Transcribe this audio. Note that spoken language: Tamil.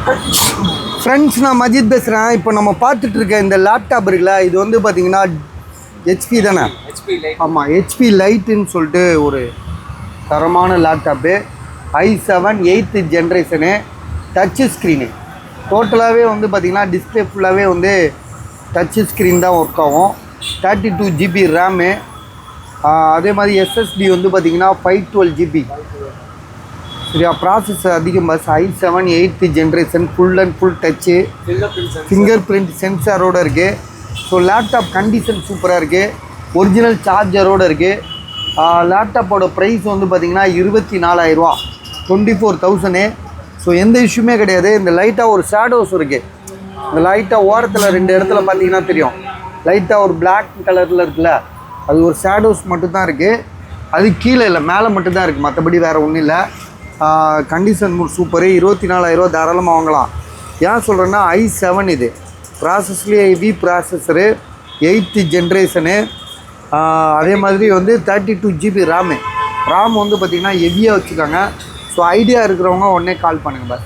ஃப்ரெண்ட்ஸ், நான் மஜித் பேசுகிறேன். இப்போ நம்ம பார்த்துட்டு இருக்க இந்த லேப்டாப் இருக்குல்ல, இது வந்து பார்த்தீங்கன்னா ஹெச்பி தானே? ஆமாம், ஹெச்பி லைட்டுன்னு சொல்லிட்டு ஒரு தரமான laptop. i7 8th generation, Dutch screen. டோட்டலாகவே வந்து பார்த்திங்கன்னா டிஸ்பிளே ஃபுல்லாகவே வந்து டச்சு ஸ்க்ரீன் தான் ஒர்க் ஆகும். 32 GB ரேமு. அதே மாதிரி எஸ்எஸ்டி வந்து பார்த்திங்கன்னா 512 GB. சரியா? ப்ராசஸ் அதிகம். பஸ் i7 8th generation, full and full touch, finger print சென்சாரோடு இருக்குது. ஸோ லேப்டாப் கண்டிஷன் சூப்பராக இருக்குது. ஒரிஜினல் சார்ஜரோடு இருக்குது. லேப்டாப்போட ப்ரைஸ் வந்து பார்த்திங்கன்னா 24,000 ரூபா, 24,000. ஸோ எந்த இஷ்யூமே கிடையாது. இந்த லைட்டாக ஒரு ஷேடோஸ் இருக்குது. இந்த லைட்டாக ஓரத்தில் 2 இடத்துல பார்த்தீங்கன்னா தெரியும், லைட்டாக ஒரு பிளாக் கலரில் இருக்குல்ல, அது ஒரு ஷேடோஸ் மட்டும்தான் இருக்குது. அது கீழே இல்லை, மேலே மட்டும்தான் இருக்குது. மற்றபடி வேறு ஒன்றும் இல்லை. Condition super. 24,000 ரூபா தாராளமாக வாங்கலாம். ஏன் சொல்கிறேன்னா i7 இது ப்ராசஸ்லேயே ஹெவி ப்ராசஸரு, 8th ஜென்ரேஷனு. அதே மாதிரி வந்து 32 GB ரேமு. ரேம் வந்து பார்த்திங்கன்னா ஹெவியாக வச்சுருக்காங்க. ஸோ ஐடியா இருக்கிறவங்க உடனே கால் பண்ணுங்கள் பாஸ்.